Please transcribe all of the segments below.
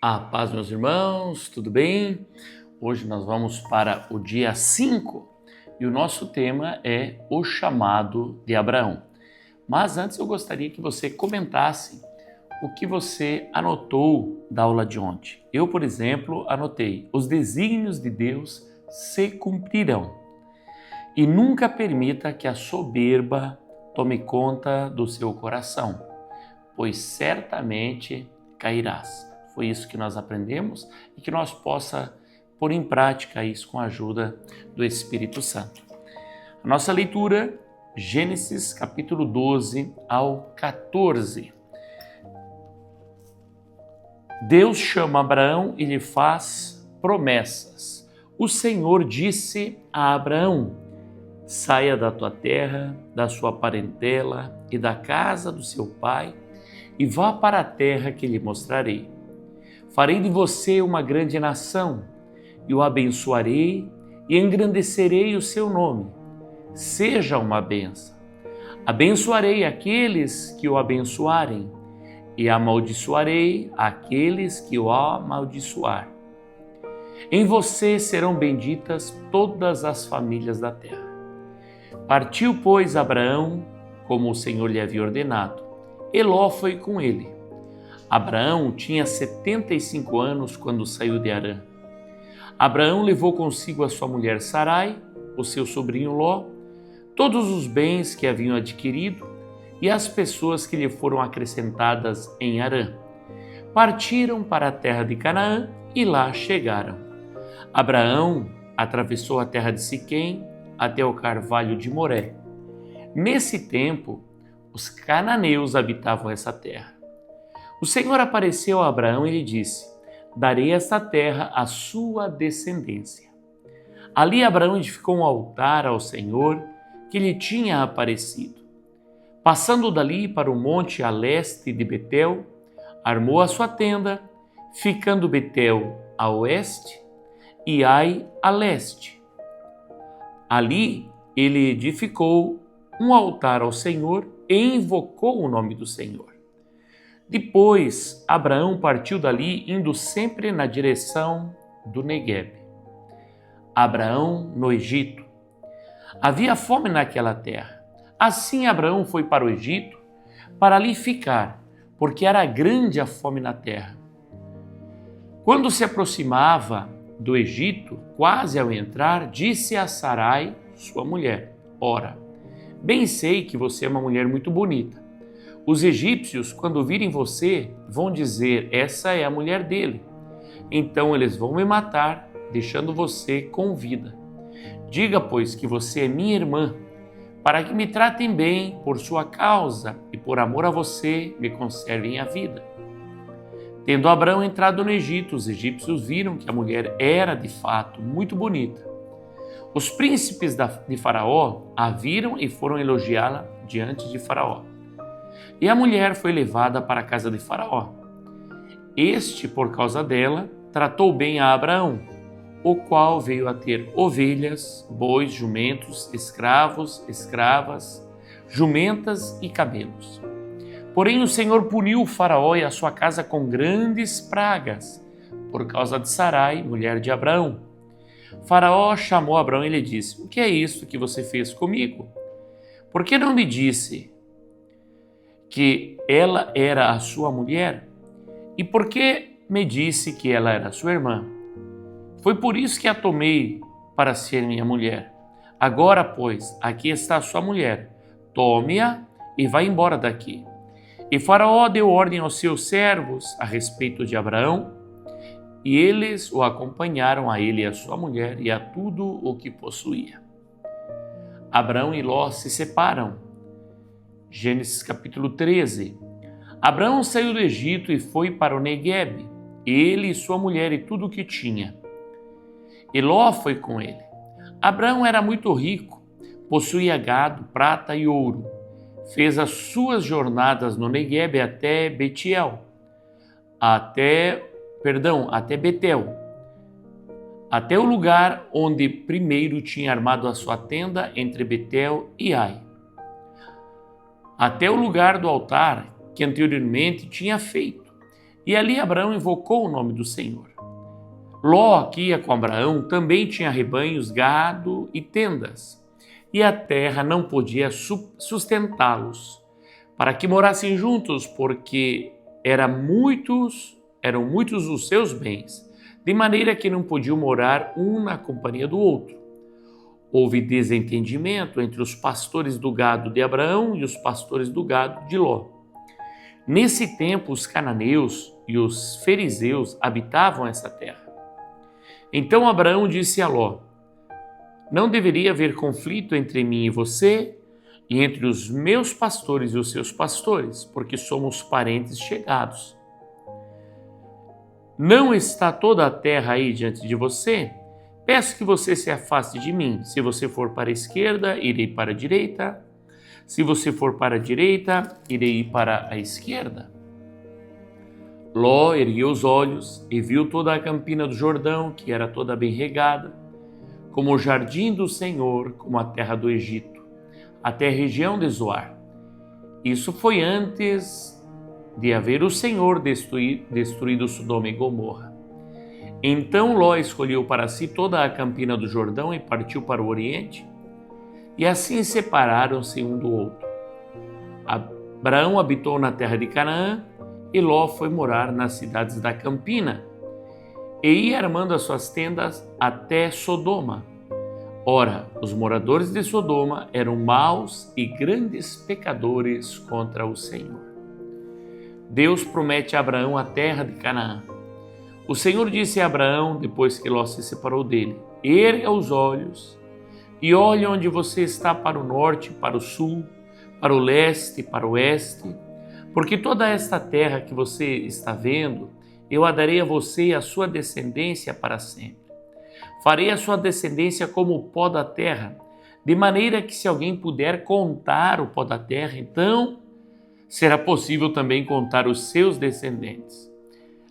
A paz, meus irmãos, tudo bem? Hoje nós vamos para o dia 5 e o nosso tema é o chamado de Abraão. Mas antes eu gostaria que você comentasse o que você anotou da aula de ontem. Eu, por exemplo, anotei: os desígnios de Deus se cumprirão. E nunca permita que a soberba tome conta do seu coração, pois certamente cairás. Foi isso que nós aprendemos e que nós possa pôr em prática isso com a ajuda do Espírito Santo. A nossa leitura, Gênesis capítulo 12 ao 14. Deus chama Abraão e lhe faz promessas. O Senhor disse a Abraão: saia da tua terra, da sua parentela e da casa do seu pai e vá para a terra que lhe mostrarei. Farei de você uma grande nação, e o abençoarei e engrandecerei o seu nome. Seja uma bênção. Abençoarei aqueles que o abençoarem, e amaldiçoarei aqueles que o amaldiçoar. Em você serão benditas todas as famílias da terra. Partiu, pois, Abraão, como o Senhor lhe havia ordenado, e Ló foi com ele. Abraão tinha 75 anos quando saiu de Harã. Abraão levou consigo a sua mulher Sarai, o seu sobrinho Ló, todos os bens que haviam adquirido e as pessoas que lhe foram acrescentadas em Harã. Partiram para a terra de Canaã e lá chegaram. Abraão atravessou a terra de Siquém até o carvalho de Moré. Nesse tempo, os cananeus habitavam essa terra. O Senhor apareceu a Abraão e lhe disse: darei esta terra à sua descendência. Ali Abraão edificou um altar ao Senhor que lhe tinha aparecido. Passando dali para o monte a leste de Betel, armou a sua tenda, ficando Betel a oeste e Ai a leste. Ali ele edificou um altar ao Senhor e invocou o nome do Senhor. Depois, Abraão partiu dali, indo sempre na direção do Neguebe. Abraão no Egito. Havia fome naquela terra. Assim Abraão foi para o Egito, para ali ficar, porque era grande a fome na terra. Quando se aproximava do Egito, quase ao entrar, disse a Sarai, sua mulher: ora, bem sei que você é uma mulher muito bonita. Os egípcios, quando virem você, vão dizer: essa é a mulher dele. Então eles vão me matar, deixando você com vida. Diga, pois, que você é minha irmã, para que me tratem bem por sua causa e por amor a você me conservem a vida. Tendo Abraão entrado no Egito, os egípcios viram que a mulher era, de fato, muito bonita. Os príncipes de Faraó a viram e foram elogiá-la diante de Faraó. E a mulher foi levada para a casa de Faraó. Este, por causa dela, tratou bem a Abraão, o qual veio a ter ovelhas, bois, jumentos, escravos, escravas, jumentas e camelos. Porém o Senhor puniu o Faraó e a sua casa com grandes pragas, por causa de Sarai, mulher de Abraão. Faraó chamou Abraão e lhe disse: o que é isso que você fez comigo? Por que não me disse que ela era a sua mulher? E por que me disse que ela era sua irmã? Foi por isso que a tomei para ser minha mulher. Agora, pois, aqui está a sua mulher. Tome-a e vá embora daqui. E Faraó deu ordem aos seus servos a respeito de Abraão, e eles o acompanharam, a ele e a sua mulher, e a tudo o que possuía. Abraão e Ló se separam. Gênesis capítulo 13. Abraão saiu do Egito e foi para o Neguebe, ele e sua mulher e tudo o que tinha. E Ló foi com ele. Abraão era muito rico, possuía gado, prata e ouro. Fez as suas jornadas no Neguebe até Betel, até o lugar onde primeiro tinha armado a sua tenda entre Betel e Ai, até o lugar do altar que anteriormente tinha feito. E ali Abraão invocou o nome do Senhor. Ló, que ia com Abraão, também tinha rebanhos, gado e tendas, e a terra não podia sustentá-los, para que morassem juntos, porque eram muitos os seus bens, de maneira que não podiam morar um na companhia do outro. Houve desentendimento entre os pastores do gado de Abraão e os pastores do gado de Ló. Nesse tempo, os cananeus e os fariseus habitavam essa terra. Então Abraão disse a Ló: não deveria haver conflito entre mim e você, e entre os meus pastores e os seus pastores, porque somos parentes chegados. Não está toda a terra aí diante de você? Peço que você se afaste de mim. Se você for para a esquerda, irei para a direita. Se você for para a direita, irei ir para a esquerda. Ló ergueu os olhos e viu toda a campina do Jordão, que era toda bem regada, como o jardim do Senhor, como a terra do Egito, até a região de Zoar. Isso foi antes de haver o Senhor destruído Sodoma e Gomorra. Então Ló escolheu para si toda a campina do Jordão e partiu para o oriente, e assim separaram-se um do outro. Abraão habitou na terra de Canaã, e Ló foi morar nas cidades da campina, e ia armando as suas tendas até Sodoma. Ora, os moradores de Sodoma eram maus e grandes pecadores contra o Senhor. Deus promete a Abraão a terra de Canaã. O Senhor disse a Abraão, depois que Ló se separou dele: erga os olhos e olhe onde você está, para o norte, para o sul, para o leste, para o oeste, porque toda esta terra que você está vendo, eu a darei a você e a sua descendência para sempre. Farei a sua descendência como o pó da terra, de maneira que se alguém puder contar o pó da terra, então será possível também contar os seus descendentes.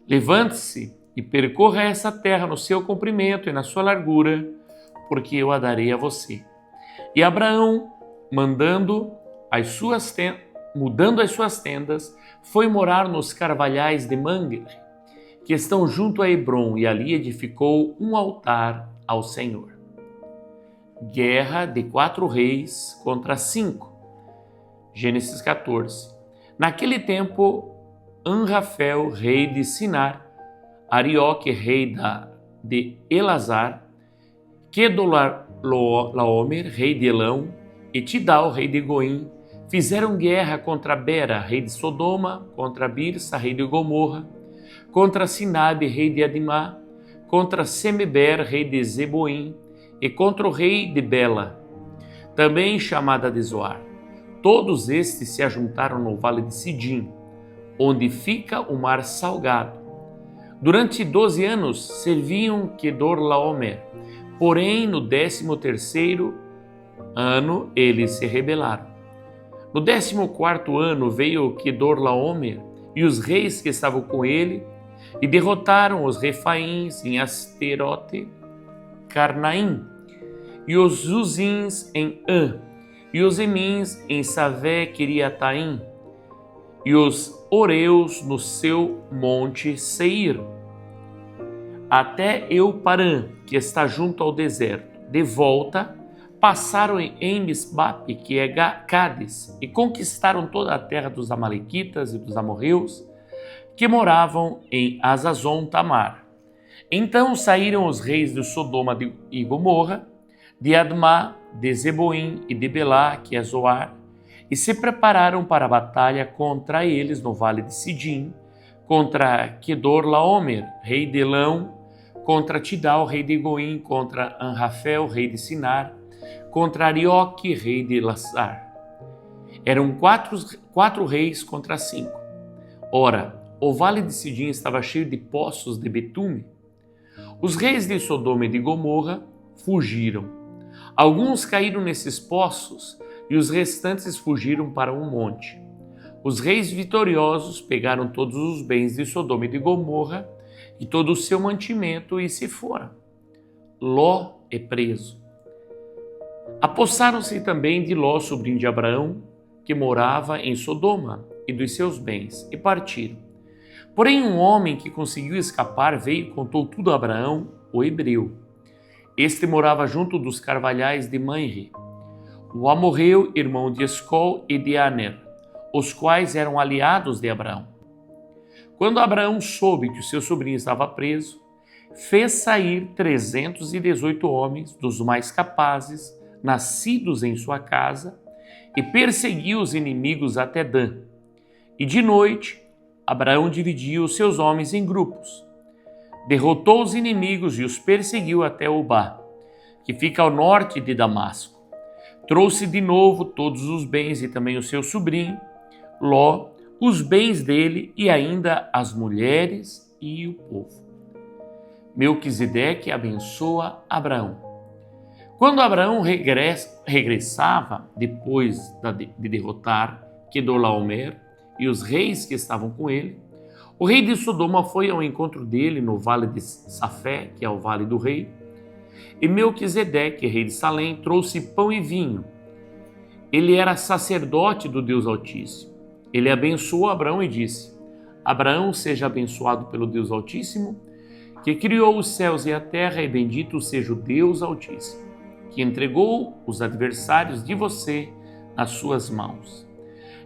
Levante-se e percorra essa terra no seu comprimento e na sua largura, porque eu a darei a você. E Abraão, mudando as suas tendas, foi morar nos carvalhais de Mamre, que estão junto a Hebrom, e ali edificou um altar ao Senhor. Guerra de 4 reis contra 5. Gênesis 14. Naquele tempo, Anrafel, rei de Sinar, Arioque, rei de Elazar, Kedorlaomer, rei de Elão, e Tidal, rei de Goim, fizeram guerra contra Bera, rei de Sodoma, contra Birsa, rei de Gomorra, contra Sinabe, rei de Adimá, contra Semeber, rei de Zeboim, e contra o rei de Bela, também chamada de Zoar. Todos estes se ajuntaram no vale de Sidim, onde fica o mar salgado. Durante 12 anos serviam Kedorlaomer, porém no 13º ano eles se rebelaram. No 14º ano veio Kedorlaomer e os reis que estavam com ele, e derrotaram os Refaíns em Asterote, Carnaim, e os Zuzins em An, e os Emins em Savé Kiriataim, e os Oreus no seu monte Seir, até Euparã, que está junto ao deserto. De volta, passaram em Misbape, que é Cádiz, e conquistaram toda a terra dos Amalequitas e dos amorreus, que moravam em Azazon Tamar. Então saíram os reis de Sodoma e Gomorra, de Admá, de Zeboim e de Belá, que é Zoar, e se prepararam para a batalha contra eles no vale de Sidim, contra Kedorlaomer, rei de Elão, contra Tidal, rei de Goim, contra Anrafel, rei de Sinar, contra Arioque, rei de Elazar. Eram quatro reis contra 5. Ora, o vale de Sidim estava cheio de poços de betume. Os reis de Sodoma e de Gomorra fugiram. Alguns caíram nesses poços e os restantes fugiram para um monte. Os reis vitoriosos pegaram todos os bens de Sodoma e de Gomorra e todo o seu mantimento e se foram. Ló é preso. Apossaram-se também de Ló, sobrinho de Abraão, que morava em Sodoma, e dos seus bens, e partiram. Porém, um homem que conseguiu escapar veio e contou tudo a Abraão, o hebreu. Este morava junto dos carvalhais de Manre, o amorreu, irmão de Escol e de Aner, os quais eram aliados de Abraão. Quando Abraão soube que o seu sobrinho estava preso, fez sair 318 homens, dos mais capazes, nascidos em sua casa, e perseguiu os inimigos até Dan. E de noite, Abraão dividiu os seus homens em grupos. Derrotou os inimigos e os perseguiu até Obá, que fica ao norte de Damasco. Trouxe de novo todos os bens e também o seu sobrinho, Ló, os bens dele e ainda as mulheres e o povo. Melquisedeque abençoa Abraão. Quando Abraão regressava, depois de derrotar Quedorlaomer e os reis que estavam com ele, o rei de Sodoma foi ao encontro dele no vale de Safé, que é o vale do rei, e Melquisedeque, rei de Salém, trouxe pão e vinho. Ele era sacerdote do Deus Altíssimo. Ele abençoou Abraão e disse: Abraão, seja abençoado pelo Deus Altíssimo, que criou os céus e a terra, e bendito seja o Deus Altíssimo, que entregou os adversários de você nas suas mãos.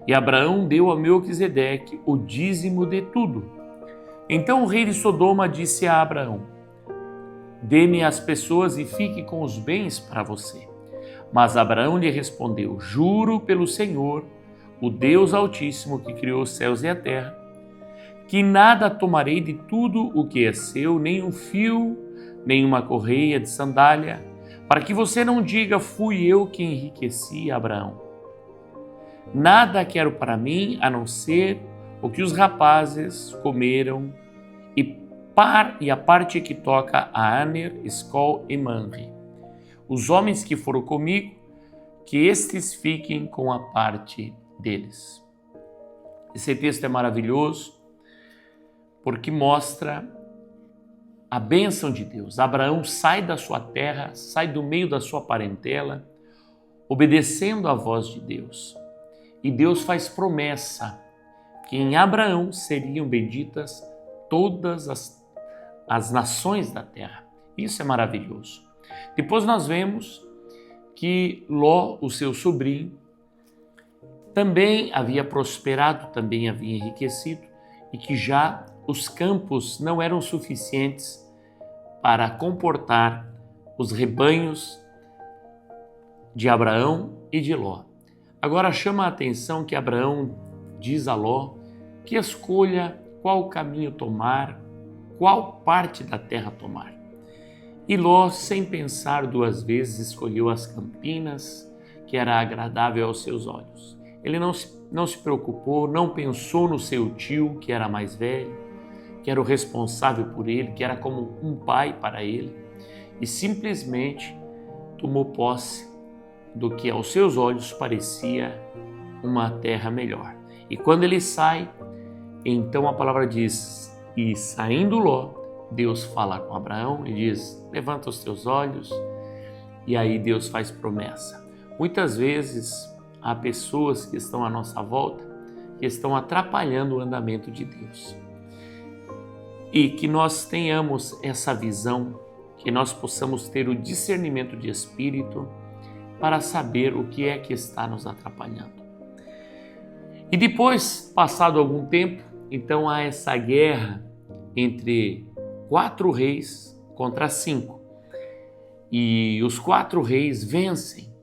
E Abraão deu a Melquisedeque o dízimo de tudo. Então o rei de Sodoma disse a Abraão: dê-me as pessoas e fique com os bens para você. Mas Abraão lhe respondeu: juro pelo Senhor, o Deus Altíssimo, que criou os céus e a terra, que nada tomarei de tudo o que é seu, nem um fio, nem uma correia de sandália, para que você não diga: fui eu que enriqueci Abraão. Nada quero para mim a não ser o que os rapazes comeram e a parte que toca a Aner, Escol e Manre. Os homens que foram comigo, que estes fiquem com a parte deles. Esse texto é maravilhoso porque mostra a bênção de Deus. Abraão sai da sua terra, sai do meio da sua parentela, obedecendo à voz de Deus. E Deus faz promessa que em Abraão seriam benditas todas as nações da terra. Isso é maravilhoso. Depois nós vemos que Ló, o seu sobrinho, também havia prosperado, também havia enriquecido, e que já os campos não eram suficientes para comportar os rebanhos de Abraão e de Ló. Agora chama a atenção que Abraão diz a Ló que escolha qual caminho tomar, qual parte da terra tomar. E Ló, sem pensar duas vezes, escolheu as campinas, que era agradável aos seus olhos. Ele não se preocupou, não pensou no seu tio, que era mais velho, que era o responsável por ele, que era como um pai para ele, e simplesmente tomou posse do que aos seus olhos parecia uma terra melhor. E quando ele sai, então a palavra diz: e saindo Ló, Deus fala com Abraão e diz: levanta os teus olhos. E aí Deus faz promessa. Muitas vezes há pessoas que estão à nossa volta que estão atrapalhando o andamento de Deus. E que nós tenhamos essa visão, que nós possamos ter o discernimento de espírito para saber o que é que está nos atrapalhando. E depois, passado algum tempo, então há essa guerra entre 4 reis contra 5. E os 4 reis vencem,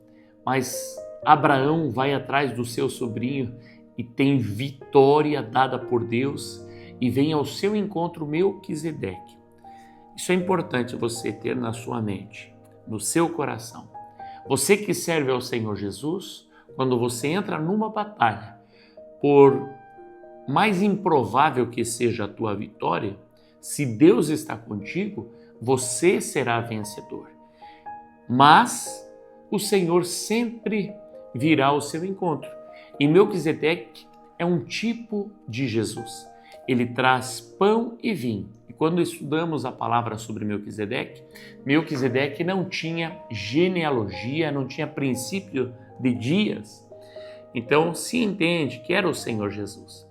mas Abraão vai atrás do seu sobrinho e tem vitória dada por Deus e vem ao seu encontro Melquisedeque. Isso é importante você ter na sua mente, no seu coração. Você que serve ao Senhor Jesus, quando você entra numa batalha, por mais improvável que seja a tua vitória, se Deus está contigo, você será vencedor. Mas o Senhor sempre virá ao seu encontro. E Melquisedeque é um tipo de Jesus. Ele traz pão e vinho. E quando estudamos a palavra sobre Melquisedeque, Melquisedeque não tinha genealogia, não tinha princípio de dias. Então se entende que era o Senhor Jesus.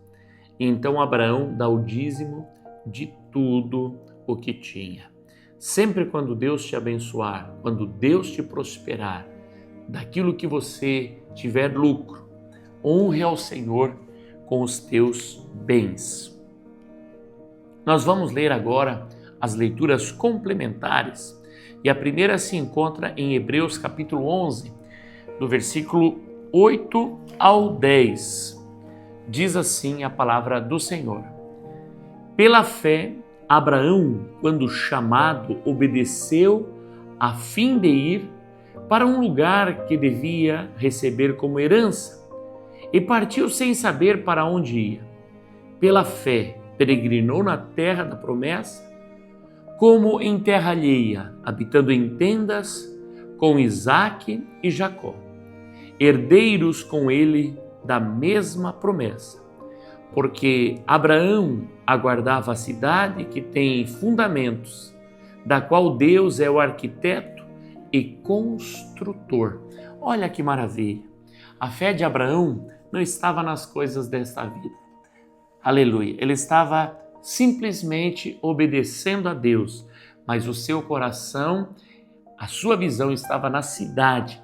E então Abraão dá o dízimo de tudo o que tinha. Sempre quando Deus te abençoar, quando Deus te prosperar, daquilo que você tiver lucro, honre ao Senhor com os teus bens. Nós vamos ler agora as leituras complementares e a primeira se encontra em Hebreus capítulo 11, do versículo 8 ao 10. Diz assim a palavra do Senhor: Pela fé, Abraão, quando chamado, obedeceu a fim de ir para um lugar que devia receber como herança, e partiu sem saber para onde ia. Pela fé, peregrinou na terra da promessa, como em terra alheia, habitando em tendas com Isaque e Jacó, herdeiros com ele da mesma promessa, porque Abraão aguardava a cidade que tem fundamentos, da qual Deus é o arquiteto e construtor. Olha que maravilha! A fé de Abraão não estava nas coisas desta vida. Aleluia! Ele estava simplesmente obedecendo a Deus, mas o seu coração, a sua visão estava na cidade,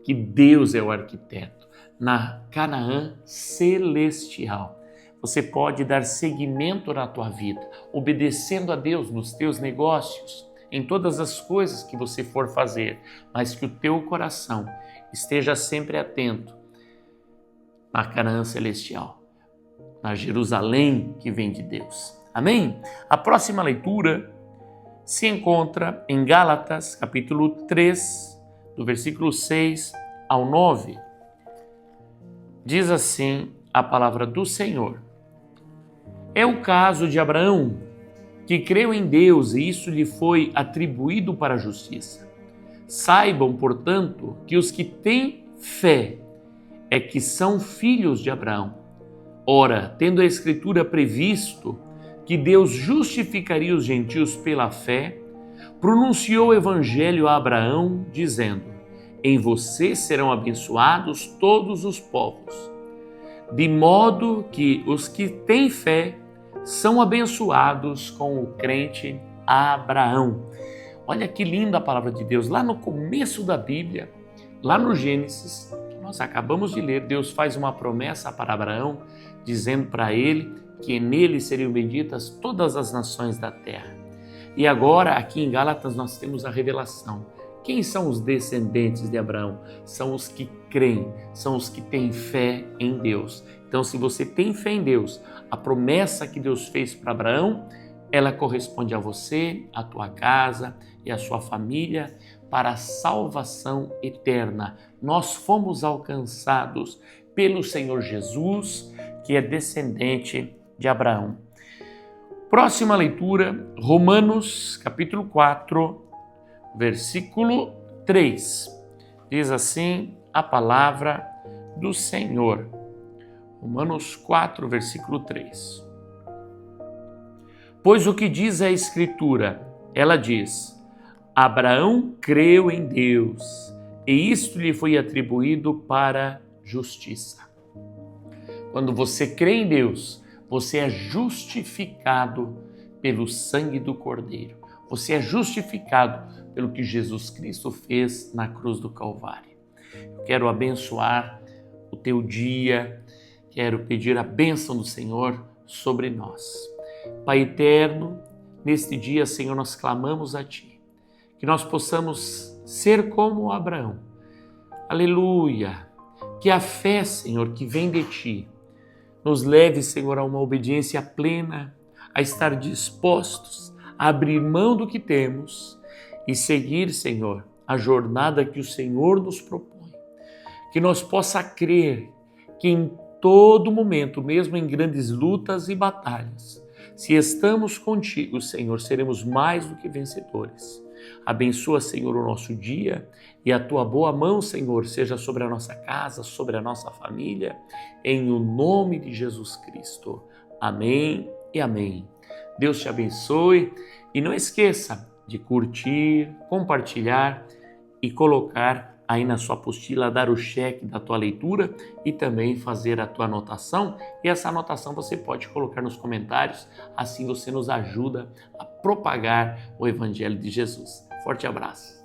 que Deus é o arquiteto, na Canaã celestial. Você pode dar seguimento na tua vida, obedecendo a Deus nos teus negócios, em todas as coisas que você for fazer, mas que o teu coração esteja sempre atento na Canaã celestial, na Jerusalém que vem de Deus. Amém? A próxima leitura se encontra em Gálatas, capítulo 3, do versículo 6 ao 9. Diz assim a palavra do Senhor: É o caso de Abraão, que creu em Deus e isso lhe foi atribuído para a justiça. Saibam, portanto, que os que têm fé é que são filhos de Abraão. Ora, tendo a Escritura previsto que Deus justificaria os gentios pela fé, pronunciou o evangelho a Abraão, dizendo: Em você serão abençoados todos os povos. De modo que os que têm fé são abençoados com o crente Abraão. Olha que linda a palavra de Deus. Lá no começo da Bíblia, lá no Gênesis, que nós acabamos de ler, Deus faz uma promessa para Abraão, dizendo para ele que nele seriam benditas todas as nações da terra. E agora, aqui em Gálatas, nós temos a revelação. Quem são os descendentes de Abraão? São os que creem, são os que têm fé em Deus. Então, se você tem fé em Deus, a promessa que Deus fez para Abraão, ela corresponde a você, a tua casa e a sua família para a salvação eterna. Nós fomos alcançados pelo Senhor Jesus, que é descendente de Abraão. Próxima leitura, Romanos, capítulo 4, versículo 3. Diz assim a palavra do Senhor. Romanos 4, versículo 3. Pois o que diz a Escritura? Ela diz: Abraão creu em Deus, e isto lhe foi atribuído para justiça. Quando você crê em Deus, você é justificado pelo sangue do Cordeiro. Você é justificado pelo que Jesus Cristo fez na cruz do Calvário. Eu quero abençoar o teu dia, quero pedir a bênção do Senhor sobre nós. Pai eterno, neste dia, Senhor, nós clamamos a Ti, que nós possamos ser como Abraão. Aleluia! Que a fé, Senhor, que vem de Ti, nos leve, Senhor, a uma obediência plena, a estar dispostos a abrir mão do que temos e seguir, Senhor, a jornada que o Senhor nos propõe. Que nós possa crer que em todo momento, mesmo em grandes lutas e batalhas, se estamos contigo, Senhor, seremos mais do que vencedores. Abençoa, Senhor, o nosso dia e a Tua boa mão, Senhor, seja sobre a nossa casa, sobre a nossa família, em o nome de Jesus Cristo. Amém e amém. Deus te abençoe e não esqueça de curtir, compartilhar e colocar aí na sua apostila, dar o cheque da tua leitura e também fazer a tua anotação. E essa anotação você pode colocar nos comentários, assim você nos ajuda a propagar o Evangelho de Jesus. Forte abraço!